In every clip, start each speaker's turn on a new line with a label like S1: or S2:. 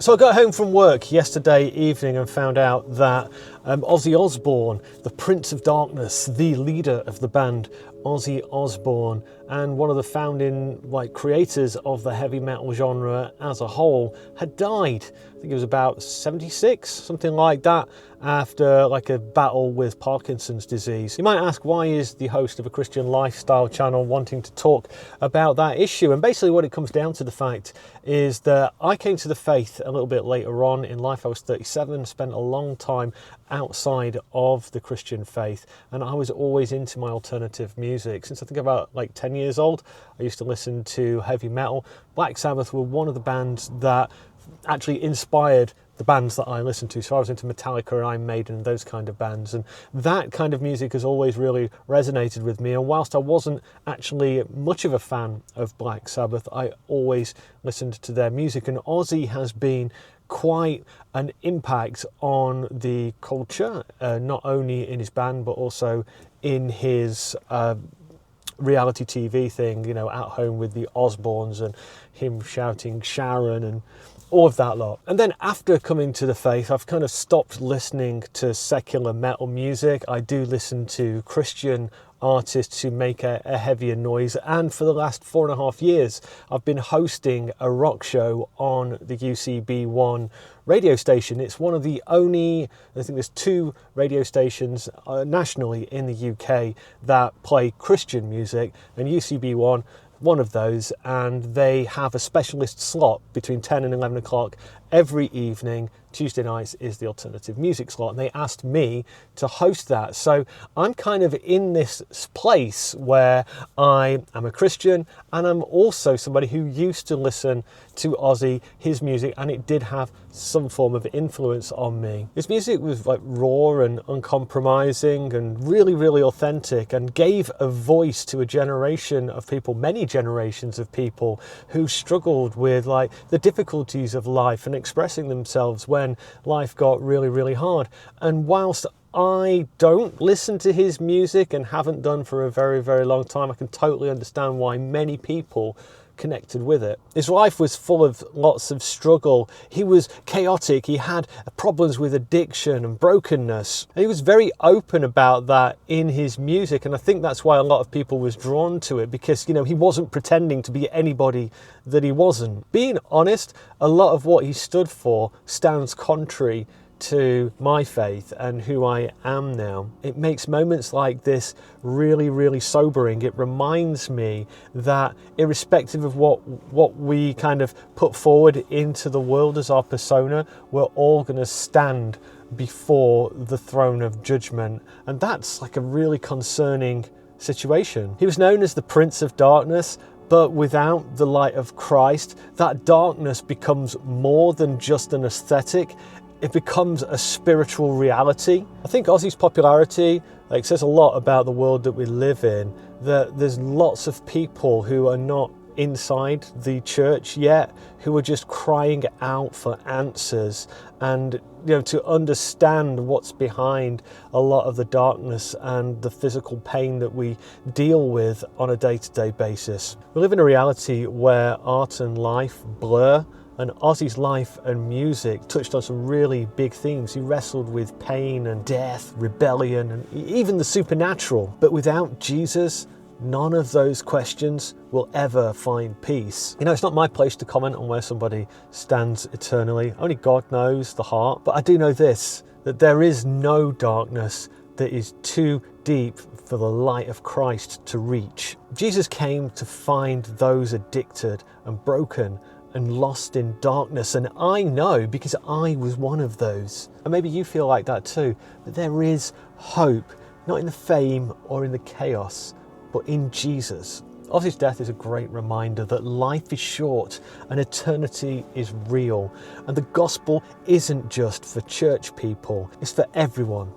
S1: So I got home from work yesterday evening and found out that Ozzy Osbourne, the Prince of Darkness, the leader of the band Ozzy Osbourne, and one of the founding creators of the heavy metal genre as a whole, had died. I think he was about 76, something like that, after a battle with Parkinson's disease. You might ask, why is the host of a Christian lifestyle channel wanting to talk about that issue? And basically what it comes down to, the fact is that I came to the faith a little bit later on in life. I was 37, spent a long time outside of the Christian faith, and I was always into my alternative music. Since I think about 10 years old, I used to listen to heavy metal. Black Sabbath were one of the bands that actually inspired the bands that I listened to. So I was into Metallica and Iron Maiden and those kind of bands, and that kind of music has always really resonated with me. And whilst I wasn't actually much of a fan of Black Sabbath, I always listened to their music, and Ozzy has been quite an impact on the culture, not only in his band but also in his reality TV thing, At Home with the Osbournes, and him shouting Sharon and all of that lot. And then after coming to the faith, I've kind of stopped listening to secular metal music. I do listen to Christian artists who make a heavier noise, and for the last 4.5 years I've been hosting a rock show on the UCB1 radio station. It's one of the only, I think there's 2 radio stations nationally in the UK that play Christian music, and UCB1 one of those, and they have a specialist slot between 10 and 11 o'clock every evening. Tuesday nights is the alternative music slot, and they asked me to host that. So I'm kind of in this place where I am a Christian, and I'm also somebody who used to listen to Ozzy, his music, and it did have some form of influence on me. His music was raw and uncompromising and really, really authentic, and gave a voice to a generation of people, many generations of people, who struggled with the difficulties of life and expressing themselves when life got really, really hard. And whilst I don't listen to his music and haven't done for a very, very long time, I can totally understand why many people connected with it. His life was full of lots of struggle. He was chaotic. He had problems with addiction and brokenness. And he was very open about that in his music. And I think that's why a lot of people was drawn to it, because, he wasn't pretending to be anybody that he wasn't. Being honest, a lot of what he stood for stands contrary to my faith and who I am now. It makes moments like this really, really sobering. It reminds me that irrespective of what we kind of put forward into the world as our persona, we're all going to stand before the throne of judgment. And that's a really concerning situation. He was known as the Prince of Darkness, but without the light of Christ, that darkness becomes more than just an aesthetic. It becomes a spiritual reality. I think Ozzy's popularity says a lot about the world that we live in, that there's lots of people who are not inside the church yet, who are just crying out for answers and to understand what's behind a lot of the darkness and the physical pain that we deal with on a day-to-day basis. We live in a reality where art and life blur, and Ozzy's life and music touched on some really big themes. He wrestled with pain and death, rebellion, and even the supernatural. But without Jesus, none of those questions will ever find peace. It's not my place to comment on where somebody stands eternally. Only God knows the heart. But I do know this, that there is no darkness that is too deep for the light of Christ to reach. Jesus came to find those addicted and broken and lost in darkness, and I know because I was one of those. And maybe you feel like that too, but there is hope, not in the fame or in the chaos, but in Jesus. Ozzy's death is a great reminder that life is short and eternity is real, and the gospel isn't just for church people, it's for everyone,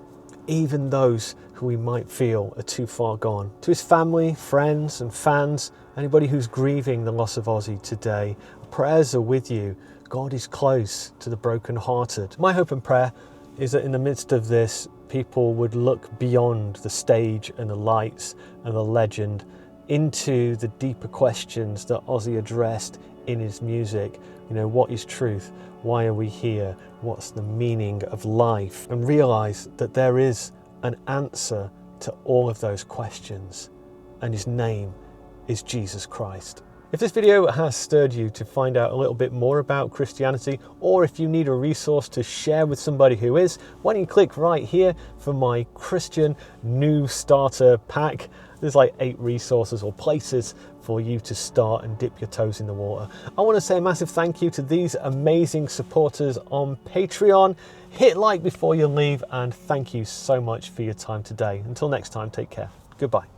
S1: even those who we might feel are too far gone. To his family, friends and fans, anybody who's grieving the loss of Ozzy today, prayers are with you. God is close to the brokenhearted. My hope and prayer is that in the midst of this, people would look beyond the stage and the lights and the legend into the deeper questions that Ozzy addressed in his music. You know, what is truth? Why are we here? What's the meaning of life? And realize that there is an answer to all of those questions, and his name is Jesus Christ. If this video has stirred you to find out a little bit more about Christianity, or if you need a resource to share with somebody who is, why don't you click right here for my Christian New Starter Pack. There's like 8 resources or places for you to start and dip your toes in the water. I want to say a massive thank you to these amazing supporters on Patreon. Hit like before you leave, and thank you so much for your time today. Until next time, take care. Goodbye.